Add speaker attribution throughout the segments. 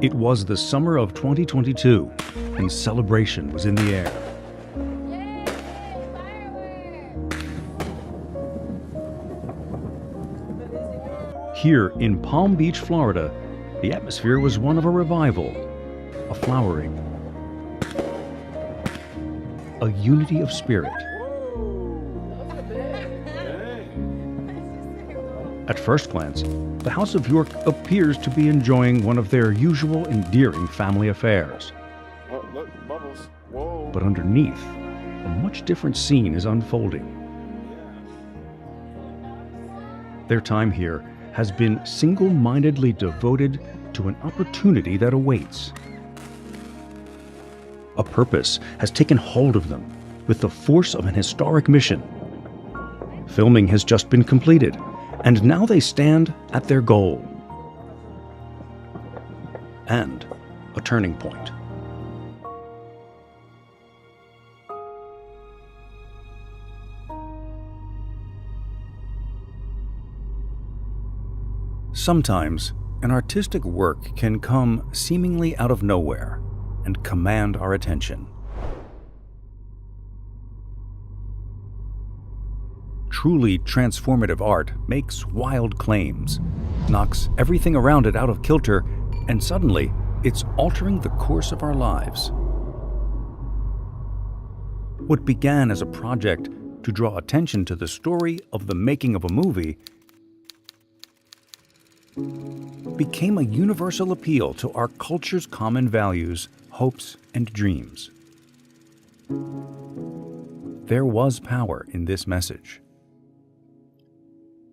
Speaker 1: It was the summer of 2022, and celebration was in the air. Here in Palm Beach, Florida, the atmosphere was one of a revival, a flowering, a unity of spirit. At first glance, the House of York appears to be enjoying one of their usual endearing family affairs.
Speaker 2: Look, bubbles. Whoa.
Speaker 1: But underneath, a much different scene is unfolding. Their time here has been single-mindedly devoted to an opportunity that awaits. A purpose has taken hold of them with the force of an historic mission. Filming has just been completed, and now they stand at their goal. And a turning point. Sometimes, an artistic work can come seemingly out of nowhere and command our attention. Truly transformative art makes wild claims, knocks everything around it out of kilter, and suddenly it's altering the course of our lives. What began as a project to draw attention to the story of the making of a movie became a universal appeal to our culture's common values, hopes, and dreams. There was power in this message.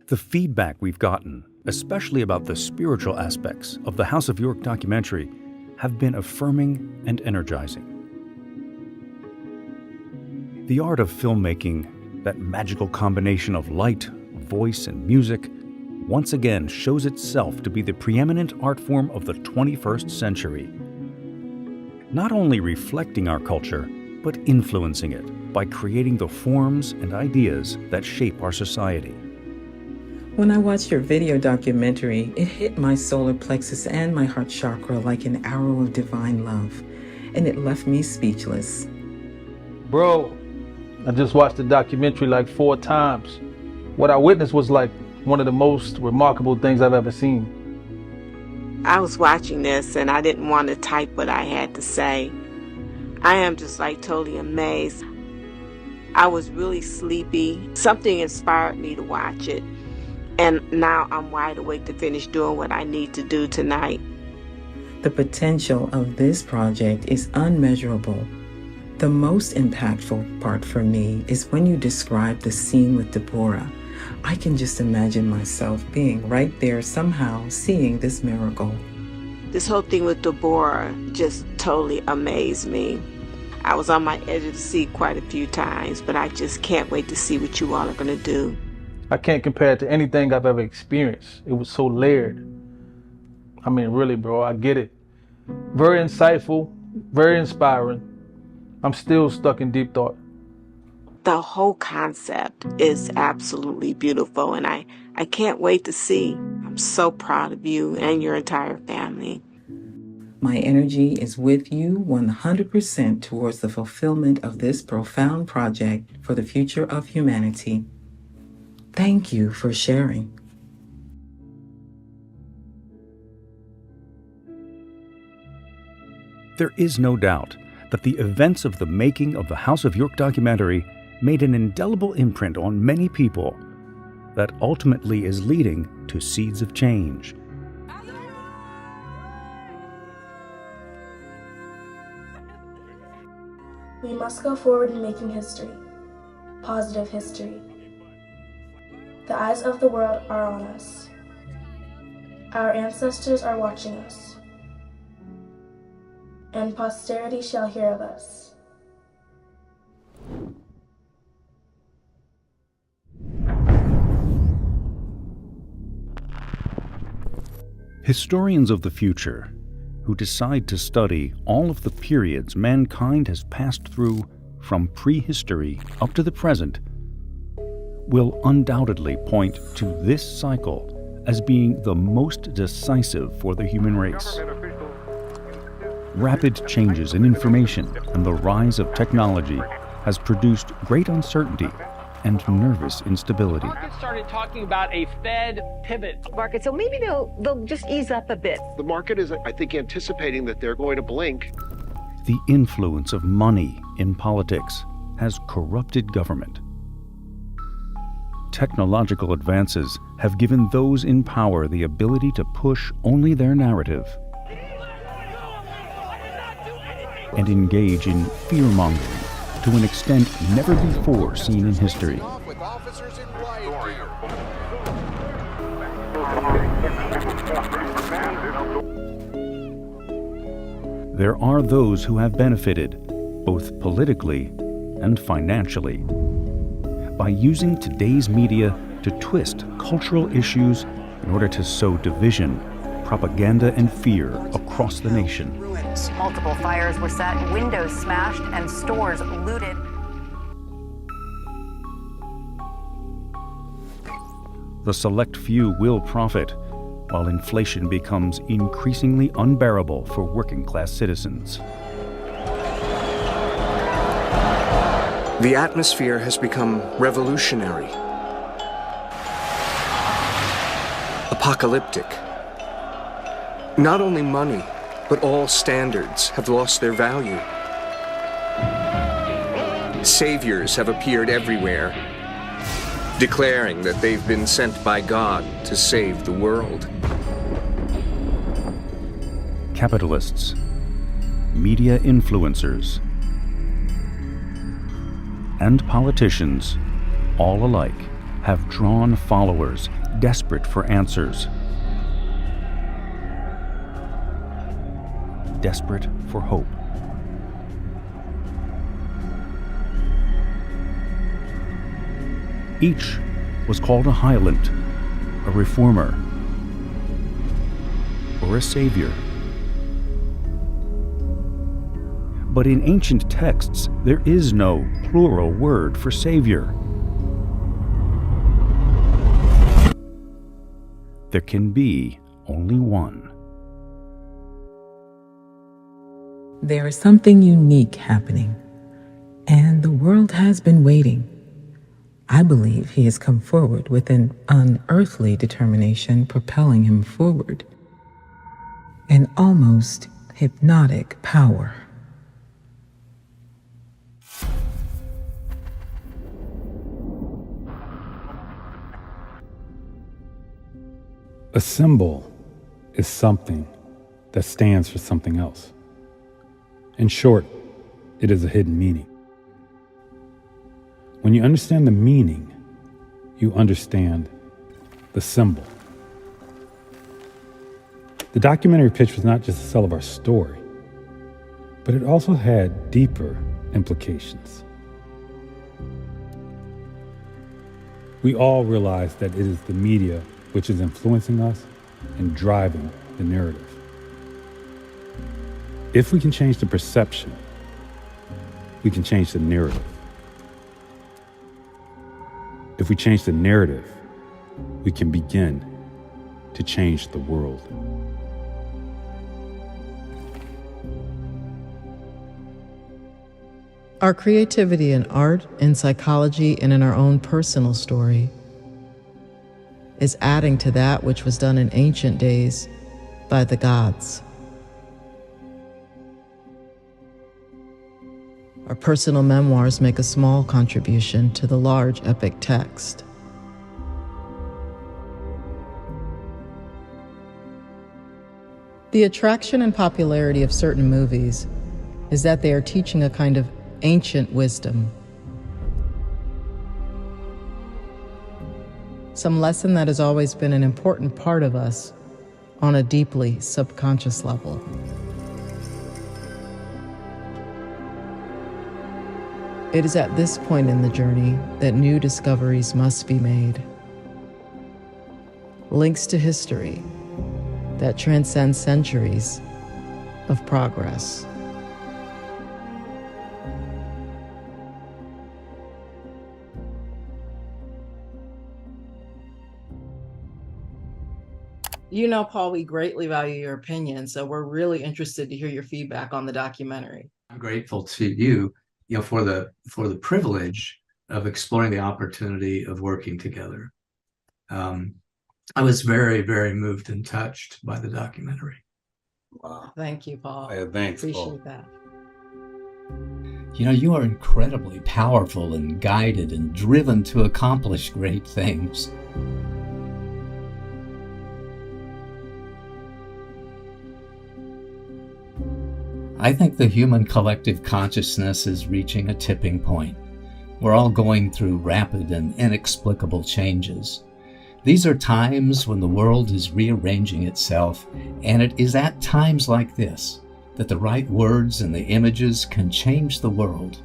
Speaker 1: The feedback we've gotten, especially about the spiritual aspects of the House of York documentary, have been affirming and energizing. The art of filmmaking, that magical combination of light, voice, and music, once again shows itself to be the preeminent art form of the 21st century. Not only reflecting our culture, but influencing it by creating the forms and ideas that shape our society.
Speaker 3: When I watched your video documentary, it hit my solar plexus and my heart chakra like an arrow of divine love, and it left me speechless.
Speaker 4: Bro, I just watched the documentary like 4 times. What I witnessed was like one of the most remarkable things I've ever seen.
Speaker 5: I was watching this and I didn't want to type what I had to say. I am just like totally amazed. I was really sleepy. Something inspired me to watch it. And now I'm wide awake to finish doing what I need to do tonight.
Speaker 3: The potential of this project is unmeasurable. The most impactful part for me is when you describe the scene with Deborah. I can just imagine myself being right there somehow seeing this miracle.
Speaker 5: This whole thing with Deborah just totally amazed me. I was on my edge of the seat quite a few times, but I just can't wait to see what you all are going to do.
Speaker 4: I can't compare it to anything I've ever experienced. It was so layered. I mean, really, bro, I get it. Very insightful, very inspiring. I'm still stuck in deep thought.
Speaker 5: The whole concept is absolutely beautiful, and I can't wait to see. I'm so proud of you and your entire family.
Speaker 3: My energy is with you 100% towards the fulfillment of this profound project for the future of humanity. Thank you for sharing.
Speaker 1: There is no doubt that the events of the making of the House of York documentary made an indelible imprint on many people that ultimately is leading to seeds of change.
Speaker 6: We must go forward in making history, positive history. The eyes of the world are on us. Our ancestors are watching us, and posterity shall hear of us.
Speaker 1: Historians of the future, who decide to study all of the periods mankind has passed through from prehistory up to the present, will undoubtedly point to this cycle as being the most decisive for the human race.
Speaker 2: Government officials
Speaker 1: Rapid changes in information and the rise of technology has produced great uncertainty and nervous instability.
Speaker 7: Markets started talking about a Fed pivot.
Speaker 8: Market, so maybe they'll just ease up a bit.
Speaker 9: The market is, I think, anticipating that they're going to blink.
Speaker 1: The influence of money in politics has corrupted government. Technological advances have given those in power the ability to push only their narrative and engage in fear-mongering to an extent never before seen in history. There are those who have benefited, both politically and financially, by using today's media to twist cultural issues in order to sow division, propaganda, and fear across the nation.
Speaker 10: Multiple fires were set, windows smashed, and stores looted.
Speaker 1: The select few will profit, while inflation becomes increasingly unbearable for working-class citizens.
Speaker 11: The atmosphere has become revolutionary, apocalyptic. Not only money, but all standards have lost their value. Saviors have appeared everywhere, declaring that they've been sent by God to save the world.
Speaker 1: Capitalists, media influencers, and politicians, all alike, have drawn followers desperate for answers, desperate for hope. Each was called a Hylant, a reformer, or a savior. But in ancient texts, there is no plural word for savior. There can be only one.
Speaker 3: There is something unique happening, and the world has been waiting. I believe he has come forward with an unearthly determination propelling him forward. An almost hypnotic power.
Speaker 12: A symbol is something that stands for something else. In short, it is a hidden meaning. When you understand the meaning, you understand the symbol. The documentary pitch was not just the sell of our story, but it also had deeper implications. We all realize that it is the media which is influencing us and driving the narrative. If we can change the perception, we can change the narrative. If we change the narrative, we can begin to change the world.
Speaker 13: Our creativity in art, in psychology, and in our own personal story is adding to that which was done in ancient days by the gods. Our personal memoirs make a small contribution to the large epic text. The attraction and popularity of certain movies is that they are teaching a kind of ancient wisdom. Some lesson that has always been an important part of us on a deeply subconscious level. It is at this point in the journey that new discoveries must be made. Links to history that transcend centuries of progress. You know, Paul, we greatly value your opinion, so we're really interested to hear your feedback on the documentary.
Speaker 14: I'm grateful to you, for the privilege of exploring the opportunity of working together. I was very, very moved and touched by the documentary.
Speaker 13: Wow. Thank you, Paul.
Speaker 12: Thanks,
Speaker 13: Appreciate
Speaker 12: Paul.
Speaker 13: that.
Speaker 15: You are incredibly powerful and guided and driven to accomplish great things. I think the human collective consciousness is reaching a tipping point. We're all going through rapid and inexplicable changes. These are times when the world is rearranging itself, and it is at times like this that the right words and the images can change the world.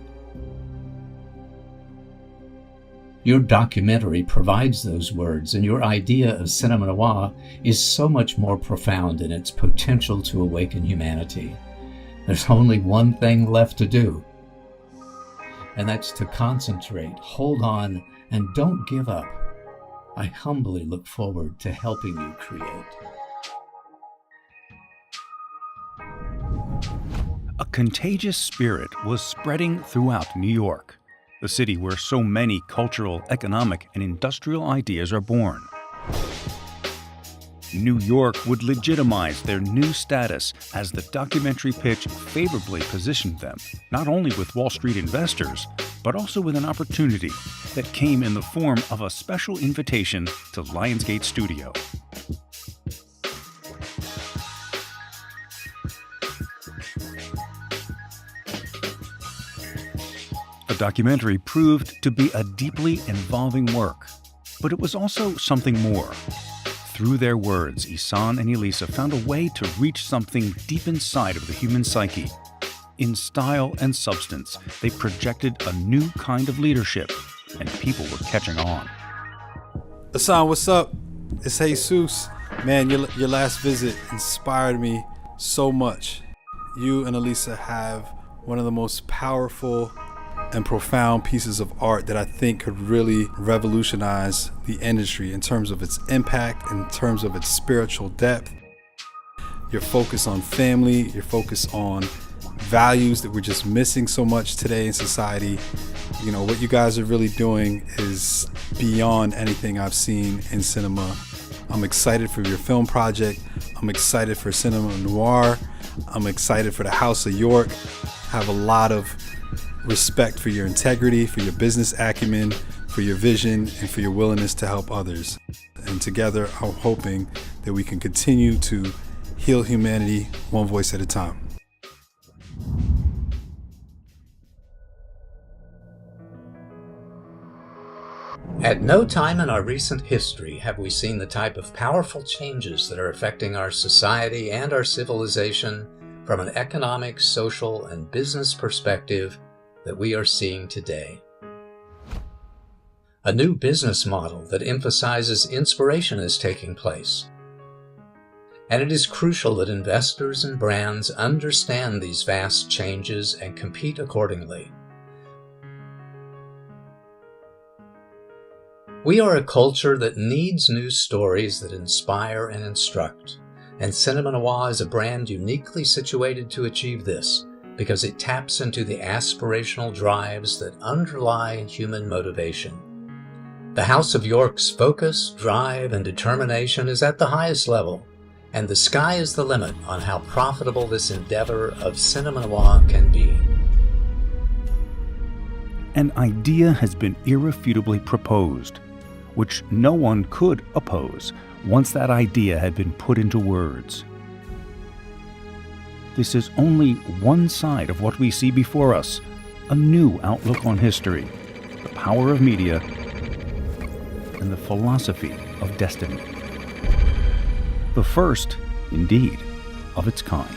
Speaker 15: Your documentary provides those words, and your idea of cinema noir is so much more profound in its potential to awaken humanity. There's only one thing left to do, and that's to concentrate, hold on, and don't give up. I humbly look forward to helping you create.
Speaker 1: A contagious spirit was spreading throughout New York, the city where so many cultural, economic, and industrial ideas are born. New York would legitimize their new status as the documentary pitch favorably positioned them, not only with Wall Street investors, but also with an opportunity that came in the form of a special invitation to Lionsgate Studio. The documentary proved to be a deeply involving work, but it was also something more. Through their words, Ihsaan and Elisa found a way to reach something deep inside of the human psyche. In style and substance, they projected a new kind of leadership, and people were catching on.
Speaker 16: Ihsaan, what's up? It's Jesus. Man, your last visit inspired me so much. You and Elisa have one of the most powerful and profound pieces of art that I think could really revolutionize the industry in terms of its impact, in terms of its spiritual depth. Your focus on family, your focus on values that we're just missing so much today in society. What you guys are really doing is beyond anything I've seen in cinema. I'm excited for your film project. I'm excited for cinema noir. I'm excited for the House of York. I have a lot of respect for your integrity, for your business acumen, for your vision, and for your willingness to help others. And together, I'm hoping that we can continue to heal humanity one voice at a time.
Speaker 15: At no time in our recent history have we seen the type of powerful changes that are affecting our society and our civilization from an economic, social, and business perspective that we are seeing today. A new business model that emphasizes inspiration is taking place. And it is crucial that investors and brands understand these vast changes and compete accordingly. We are a culture that needs news stories that inspire and instruct, and Cinema Noir is a brand uniquely situated to achieve this, because it taps into the aspirational drives that underlie human motivation. The House of York's focus, drive, and determination is at the highest level, and the sky is the limit on how profitable this endeavor of cinema noir can be.
Speaker 1: An idea has been irrefutably proposed, which no one could oppose once that idea had been put into words. This is only one side of what we see before us, a new outlook on history, the power of media, and the philosophy of destiny. The first, indeed, of its kind.